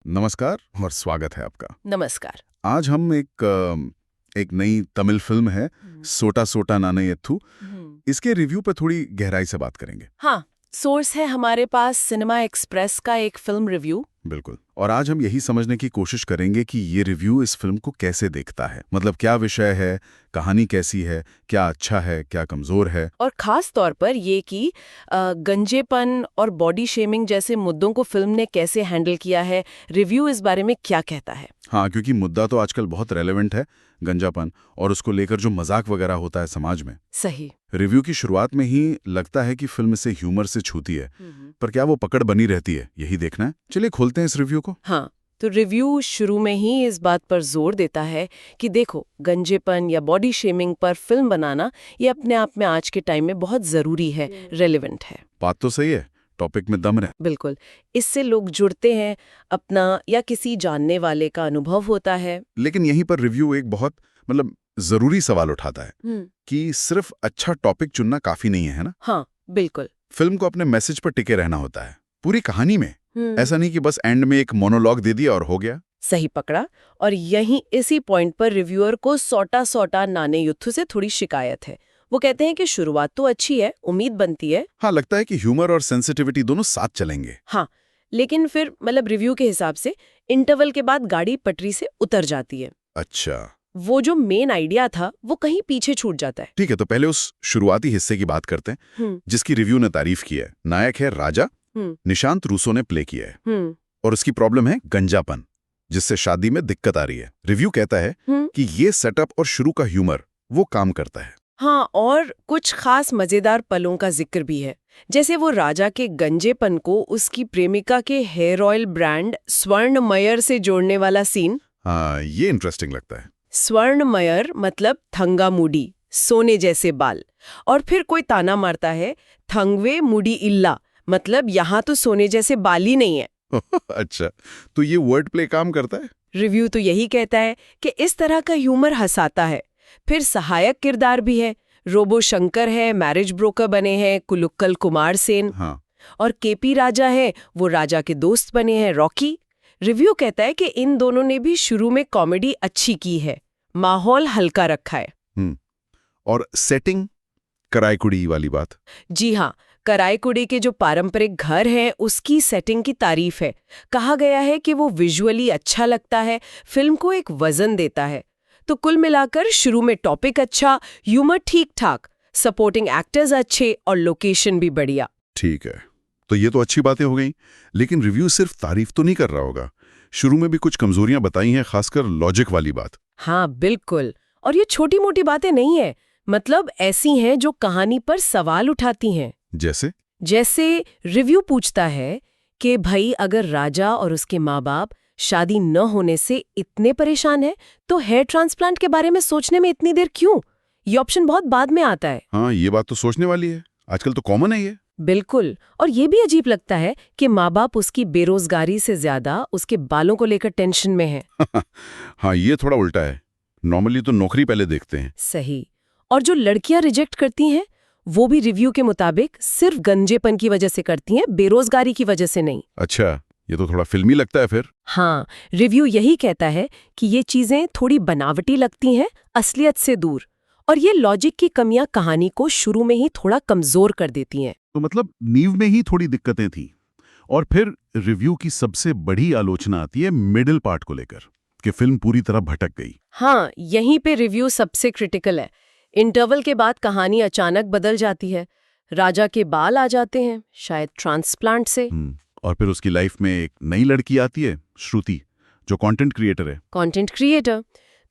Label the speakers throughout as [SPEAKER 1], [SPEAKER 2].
[SPEAKER 1] नमस्कार और स्वागत है आपका।
[SPEAKER 2] नमस्कार।
[SPEAKER 1] आज हम एक नई तमिल फिल्म है सोटा सोटा नानेयथु, इसके रिव्यू पर थोड़ी गहराई से बात करेंगे।
[SPEAKER 2] हाँ, सोर्स है हमारे पास सिनेमा एक्सप्रेस का एक फिल्म रिव्यू।
[SPEAKER 1] बिल्कुल। और आज हम यही समझने की कोशिश करेंगे कि ये रिव्यू इस फिल्म को कैसे देखता है, मतलब क्या विषय है, कहानी कैसी है, क्या अच्छा है, क्या कमजोर है,
[SPEAKER 2] और खास तौर पर ये कि गंजेपन और बॉडी शेमिंग जैसे मुद्दों को फिल्म ने कैसे हैंडल किया है, रिव्यू इस बारे में क्या कहता है।
[SPEAKER 1] हाँ, क्योंकि मुद्दा तो आजकल बहुत रेलेवेंट है, गंजापन, और उसको लेकर जो मजाक वगैरह होता है समाज में।
[SPEAKER 2] सही।
[SPEAKER 1] रिव्यू की शुरुआत में ही लगता है कि फिल्म से ह्यूमर से छूती है, पर क्या वो पकड़ बनी रहती है, यही देखना है। चलिए खोलते हैं इस रिव्यू को।
[SPEAKER 2] हाँ, तो रिव्यू शुरू में ही इस बात पर जोर देता है कि देखो, गंजेपन या बॉडी शेमिंग पर फिल्म बनाना ये अपने आप में आज के टाइम में बहुत जरूरी है, रेलेवेंट है।
[SPEAKER 1] बात तो सही है, टॉपिक में दम है।
[SPEAKER 2] बिल्कुल, इससे लोग जुड़ते हैं, अपना या किसी जानने वाले का अनुभव होता है।
[SPEAKER 1] लेकिन यहीं पर रिव्यू एक बहुत जरूरी सवाल उठाता है कि सिर्फ अच्छा टॉपिक चुनना काफी नहीं है ना।
[SPEAKER 2] हाँ, बिल्कुल।
[SPEAKER 1] फिल्म को अपने मैसेज पर टिके रहना होता है, पूरी कहानी में। ऐसा नहीं कि बस एंड में एक मोनोलॉग दे दिया और हो गया।
[SPEAKER 2] सही पकड़ा। और यहीं इसी पॉइंट पर रिव्यूअर को सोटा सोटा नानेयुत्थु से थोड़ी शिकायत है। वो कहते हैं कि शुरुआत तो अच्छी है, उम्मीद बनती है।
[SPEAKER 1] हाँ, लगता है कि ह्यूमर और सेंसिटिविटी दोनों साथ चलेंगे।
[SPEAKER 2] हाँ, लेकिन फिर रिव्यू के हिसाब से इंटरवल के बाद गाड़ी पटरी से उतर जाती है।
[SPEAKER 1] अच्छा,
[SPEAKER 2] वो जो मेन आइडिया था वो कहीं पीछे छूट जाता है।
[SPEAKER 1] ठीक है, तो पहले उस शुरुआती हिस्से की बात करते हैं जिसकी रिव्यू ने तारीफ की है। नायक है राजा, निशांत रूसो ने प्ले किया है, और उसकी प्रॉब्लम है गंजापन, जिससे शादी में दिक्कत आ रही है। रिव्यू कहता है कि ये सेटअप और शुरू का ह्यूमर वो काम करता है।
[SPEAKER 2] हाँ, और कुछ खास मजेदार पलों का जिक्र भी है, जैसे वो राजा के गंजेपन को उसकी प्रेमिका के हेयर ऑयल ब्रांड स्वर्णमयर से जोड़ने वाला सीन।
[SPEAKER 1] हाँ, ये इंटरेस्टिंग लगता है।
[SPEAKER 2] स्वर्णमयर मतलब थंगामुडी, सोने जैसे बाल, और फिर कोई ताना मारता है थंगवे मुडी इल्ला, मतलब यहाँ तो सोने जैसे बाल ही नहीं है।
[SPEAKER 1] अच्छा, तो ये वर्ड प्ले काम करता है।
[SPEAKER 2] रिव्यू तो यही कहता है कि इस तरह का ह्यूमर हंसाता है। फिर सहायक किरदार भी है, रोबो शंकर है, मैरिज ब्रोकर बने हैं कुलुक्कल कुमार सेन।
[SPEAKER 1] हाँ।
[SPEAKER 2] और केपी राजा है, वो राजा के दोस्त बने हैं रॉकी। रिव्यू कहता है कि इन दोनों ने भी शुरू में कॉमेडी अच्छी की है, माहौल हल्का रखा है।
[SPEAKER 1] और सेटिंग कराईकुड़ी वाली बात।
[SPEAKER 2] जी हाँ, कराईकुड़ी के जो पारंपरिक घर हैं उसकी सेटिंग की तारीफ है। कहा गया है कि वो विजुअली अच्छा लगता है, फिल्म को एक वजन देता है। तो कुल मिलाकर शुरू में टॉपिक अच्छा, ह्यूमर ठीक ठाक, सपोर्टिंग एक्टर्स अच्छे और लोकेशन भी बढ़िया।
[SPEAKER 1] ठीक है, तो ये तो अच्छी बातें हो गई, लेकिन रिव्यू सिर्फ तारीफ तो नहीं कर रहा होगा। शुरू में भी कुछ कमजोरियां बताई हैं, खासकर लॉजिक वाली बात।
[SPEAKER 2] हाँ, बिल्कुल। और ये छोटी मोटी बातें नहीं है, ऐसी हैं जो कहानी पर सवाल उठाती हैं। जैसे रिव्यू पूछता है कि भाई अगर राजा और उसके माँ बाप शादी न होने से इतने परेशान हैं, तो हेयर ट्रांसप्लांट के बारे में सोचने में इतनी देर क्यों? ये ऑप्शन बहुत बाद में आता है।
[SPEAKER 1] हाँ, ये बात तो सोचने वाली है, आजकल तो कॉमन है ये।
[SPEAKER 2] बिल्कुल। और ये भी अजीब लगता है कि माँ बाप उसकी बेरोजगारी से ज्यादा उसके बालों को लेकर टेंशन में है।
[SPEAKER 1] हाँ, ये थोड़ा उल्टा है। नॉर्मली तो नौकरी पहले देखते हैं।
[SPEAKER 2] सही। और जो लड़कियां रिजेक्ट करती हैं वो भी रिव्यू के मुताबिक सिर्फ गंजेपन की वजह से करती हैं, बेरोजगारी की वजह से नहीं।
[SPEAKER 1] अच्छा, ये तो थोड़ा फिल्मी लगता है फिर।
[SPEAKER 2] हाँ, रिव्यू यही कहता है कि ये चीजें थोड़ी बनावटी लगती हैं, असलियत से दूर, और ये लॉजिक की कमियां कहानी को शुरू में ही थोड़ा कमजोर कर देती हैं।
[SPEAKER 1] तो नींव में ही थोड़ी दिक्कतें थी। और फिर रिव्यू की सबसे बड़ी आलोचना आती है मिडिल पार्ट को लेकर, कि फिल्म पूरी तरह भटक गई।
[SPEAKER 2] हाँ, यहीं पे रिव्यू सबसे क्रिटिकल है। इंटरवल के बाद कहानी अचानक बदल जाती है, राजा के बाल आ जाते हैं, शायद ट्रांसप्लांट से।
[SPEAKER 1] और फिर उसकी लाइफ में एक नई लड़की आती है, श्रुति, जो कंटेंट क्रिएटर है।
[SPEAKER 2] Content creator.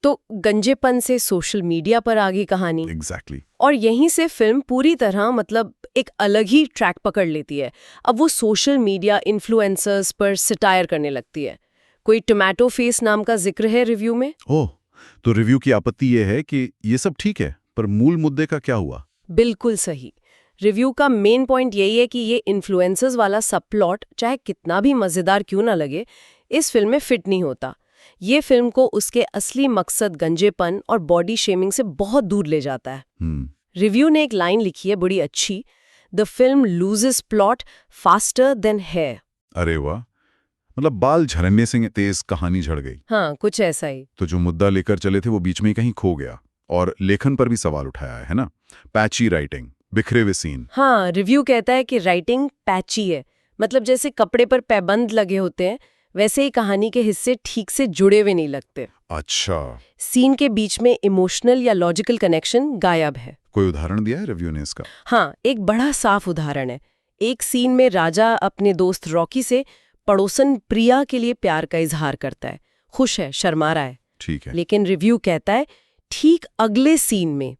[SPEAKER 2] तो गंजेपन से सोशल मीडिया पर आ गई कहानी।
[SPEAKER 1] एग्जैक्टली।
[SPEAKER 2] और यहीं से फिल्म पूरी तरह एक अलग ही ट्रैक पकड़ लेती है। अब वो सोशल मीडिया इन्फ्लुएंसर्स पर सिटायर करने लगती है। कोई टोमेटो फेस नाम का जिक्र है रिव्यू में।
[SPEAKER 1] ओह, तो रिव्यू की आपत्ति ये है कि ये सब ठीक है, पर मूल मुद्दे का क्या हुआ?
[SPEAKER 2] बिल्कुल सही। रिव्यू का मेन पॉइंट यही है कि ये इन्फ्लुएंसर्स वाला सब प्लॉट चाहे कितना भी मजेदार क्यों ना लगे, इस फिल्म में फिट नहीं होता। ये फिल्म को उसके असली मकसद गंजेपन और बॉडी शेमिंग से बहुत दूर ले जाता है। रिव्यू ने एक लाइन लिखी है बड़ी अच्छी, the film loses plot faster than hair.
[SPEAKER 1] अरे वाह, मतलब बाल झरने से तेज कहानी झड़ गई।
[SPEAKER 2] हाँ, कुछ ऐसा ही।
[SPEAKER 1] तो जो मुद्दा लेकर चले थे वो बीच में ही कहीं खो गया। और लेखन पर भी सवाल उठाया है ना, पैची राइटिंग, बिखरे हुए सीन।
[SPEAKER 2] हाँ, रिव्यू कहता है कि राइटिंग पैची है, मतलब जैसे कपड़े पर पैबंद लगे होते हैं वैसे ही कहानी के हिस्से ठीक से जुड़े हुए नहीं लगते।
[SPEAKER 1] अच्छा।
[SPEAKER 2] सीन के बीच में इमोशनल या लॉजिकल कनेक्शन गायब है।
[SPEAKER 1] कोई उदाहरण दिया है रिव्यू ने इसका?
[SPEAKER 2] हाँ, एक बड़ा साफ उदाहरण है। एक सीन में राजा अपने दोस्त रॉकी से पड़ोसन प्रिया के लिए प्यार का इजहार करता है, खुश है, शर्मा रहा है।
[SPEAKER 1] ठीक है।
[SPEAKER 2] लेकिन रिव्यू कहता है ठीक अगले सीन में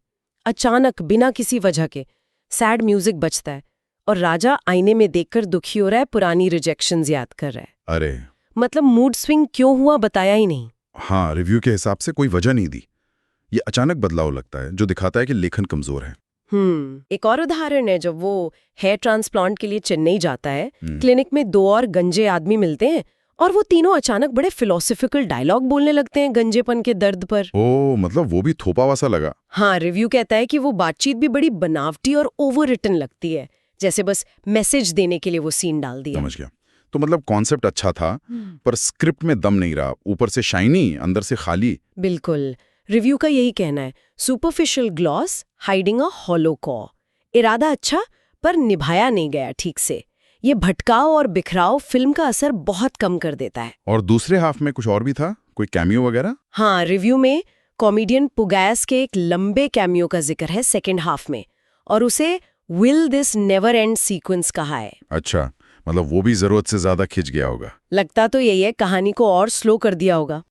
[SPEAKER 2] अचानक बिना किसी वजह के सैड म्यूजिक बजता है और राजा आईने में देखकर दुखी हो रहा है, पुरानी रिजेक्शंस याद कर रहा है।
[SPEAKER 1] अरे,
[SPEAKER 2] मतलब मूड स्विंग क्यों हुआ बताया ही नहीं।
[SPEAKER 1] हाँ, रिव्यू के हिसाब से कोई वजह नहीं दी। ये अचानक बदलाव लगता है जो दिखाता है कि लेखन कमजोर है।
[SPEAKER 2] एक और उदाहरण है, जब वो हेयर ट्रांसप्लांट के लिए चेन्नई जाता है, क्लिनिक में 2 और गंजे आदमी मिलते हैं और वो तीनों अचानक बड़े फिलोसॉफिकल डायलॉग बोलने लगते हैं गंजेपन के दर्द पर।
[SPEAKER 1] ओ, मतलब वो भी थोपा सा लगा।
[SPEAKER 2] हाँ, रिव्यू कहता है कि वो बातचीत भी बड़ी बनावटी और ओवर रिटन लगती है, जैसे बस मैसेज देने के लिए वो सीन डाल दिया।
[SPEAKER 1] समझ गया। तो मतलब कॉन्सेप्ट अच्छा था पर स्क्रिप्ट में दम नहीं रहा, ऊपर से शाइनी, अंदर से खाली।
[SPEAKER 2] बिल्कुल, रिव्यू का यही कहना है, superficial gloss hiding a hollow कॉ। इरादा अच्छा पर निभाया नहीं गया ठीक से। ये भटकाव और बिखराव फिल्म का असर बहुत कम कर देता है।
[SPEAKER 1] और दूसरे हाफ में कुछ और भी था, कोई कैमियो वगैरह?
[SPEAKER 2] हाँ, रिव्यू में कॉमेडियन पुगैस के एक लंबे कैमियो का जिक्र है सेकेंड हाफ में, और उसे will this never and sequence कहा है।
[SPEAKER 1] अच्छा, मतलब वो भी जरूरत से ज्यादा खिंच गया होगा।
[SPEAKER 2] लगता तो यही है, कहानी को और स्लो कर दिया होगा।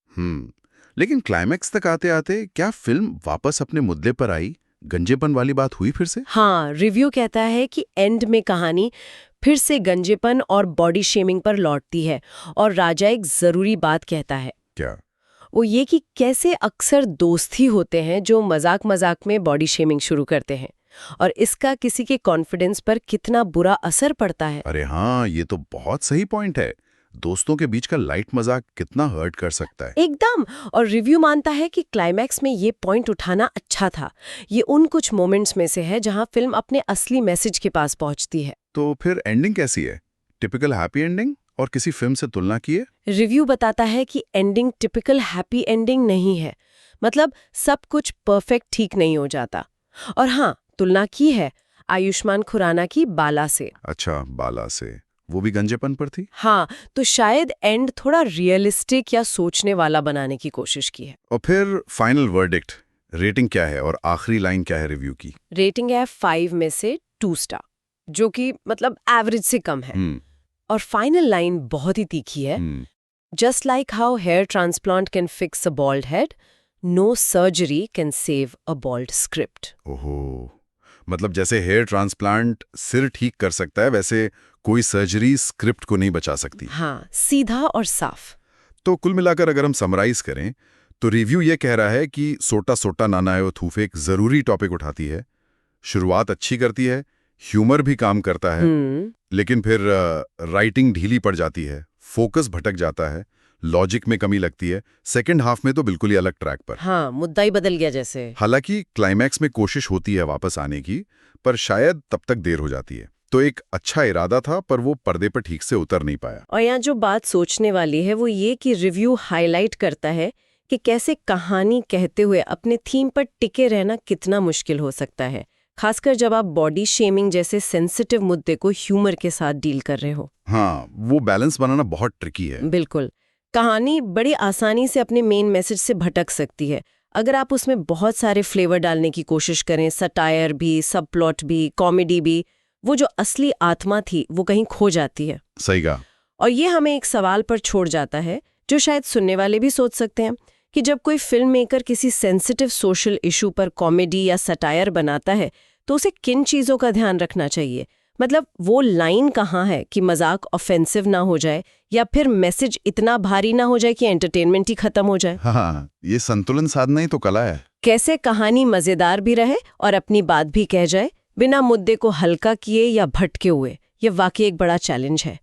[SPEAKER 1] लेकिन क्लाइमैक्स तक आते आते क्या फिल्म वापस अपने मुद्दे पर आई? गंजेपन वाली बात हुई फिर से?
[SPEAKER 2] हाँ, रिव्यू कहता है कि एंड में कहानी फिर से गंजेपन और बॉडी शेमिंग पर लौटती है और राजा एक जरूरी बात कहता है।
[SPEAKER 1] क्या?
[SPEAKER 2] वो ये कि कैसे अक्सर दोस्त ही होते हैं जो मजाक मजाक में बॉडी शेमिंग शुरू करते हैं और इसका किसी के कॉन्फिडेंस पर कितना बुरा असर पड़ता है।
[SPEAKER 1] अरे हाँ, ये तो बहुत सही पॉइंट है। दोस्तों के बीच का लाइट मजाक कितना हर्ट कर सकता है।
[SPEAKER 2] एकदम। और रिव्यू मानता है कि क्लाइमैक्स में ये पॉइंट उठाना अच्छा था। ये उन कुछ मोमेंट्स में से है जहां फिल्म अपने असली मैसेज के पास पहुंचती है।
[SPEAKER 1] तो फिर एंडिंग कैसी है? टिपिकल हैप्पी एंडिंग और किसी फिल्म से तुलना किए?
[SPEAKER 2] रिव्यू बताता है कि एंडिंग टिपिकल हैप्पी एंडिंग नहीं है, मतलब सब कुछ परफेक्ट ठीक नहीं हो जाता। और हाँ, तुलना की है आयुष्मान खुराना की बाला से।
[SPEAKER 1] अच्छा, बाला से। वो भी गंजेपन पर थी?
[SPEAKER 2] हाँ, तो शायद एंड थोड़ा रियलिस्टिक या सोचने वाला बनाने की कोशिश की है।
[SPEAKER 1] और फिर फाइनल वर्डिक्ट, रेटिंग क्या है और आखिरी लाइन क्या है रिव्यू की?
[SPEAKER 2] रेटिंग है 5 में से 2 स्टार, जो कि मतलब एवरेज से कम है। और फाइनल लाइन बहुत ही तीखी है। Just like how hair transplant can fix a bald head, no surgery can save a bald script.
[SPEAKER 1] ओहो, मतलब जैसे हेयर ट्रांसप्लांट सिर ठीक कर सकता है, वैसे कोई सर्जरी स्क्रिप्ट को नहीं बचा सकती।
[SPEAKER 2] हाँ, सीधा और साफ।
[SPEAKER 1] तो कुल मिलाकर अगर हम समराइज करें तो रिव्यू ये कह रहा है कि सोटा सोटा नानायो थूफे एक जरूरी टॉपिक उठाती है, शुरुआत अच्छी करती है, ह्यूमर भी काम करता है, लेकिन फिर राइटिंग ढीली पड़ जाती है, फोकस भटक जाता है, लॉजिक में कमी लगती है, सेकंड हाफ में तो बिल्कुल ही अलग ट्रैक पर।
[SPEAKER 2] हाँ, मुद्दा ही बदल गया जैसे।
[SPEAKER 1] हालांकि क्लाइमैक्स में कोशिश होती है वापस आने की, पर शायद तब तक देर हो जाती है। तो एक अच्छा इरादा था पर वो पर्दे पर ठीक से उतर नहीं पाया।
[SPEAKER 2] और यहाँ जो बात सोचने वाली है वो ये कि रिव्यू हाईलाइट करता है कि कैसे कहानी कहते हुए अपने थीम पर टिके रहना कितना मुश्किल हो सकता है, खासकर जब आप बॉडी शेमिंग जैसे सेंसिटिव मुद्दे को ह्यूमर के साथ डील कर रहे हो।
[SPEAKER 1] हाँ, वो बैलेंस बनाना बहुत ट्रिकी है।
[SPEAKER 2] बिल्कुल। कहानी बड़ी आसानी से अपने मेन मैसेज से भटक सकती है अगर आप उसमें बहुत सारे फ्लेवर डालने की कोशिश करें, सटायर भी, सब प्लॉट भी, कॉमेडी भी। वो जो असली आत्मा थी वो कहीं खो जाती है।
[SPEAKER 1] सही कहा।
[SPEAKER 2] और ये हमें एक सवाल पर छोड़ जाता है जो शायद सुनने वाले भी सोच सकते हैं कि जब कोई फिल्म मेकर किसी सेंसिटिव सोशल इशू पर कॉमेडी या सटायर बनाता है तो उसे किन चीज़ों का ध्यान रखना चाहिए? मतलब वो लाइन कहाँ है कि मजाक ऑफेंसिव ना हो जाए या फिर मैसेज इतना भारी ना हो जाए कि एंटरटेनमेंट ही खत्म हो जाए।
[SPEAKER 1] हाँ, ये संतुलन साधना ही तो कला है।
[SPEAKER 2] कैसे कहानी मजेदार भी रहे और अपनी बात भी कह जाए बिना मुद्दे को हल्का किए या भटके हुए, ये वाकई एक बड़ा चैलेंज है।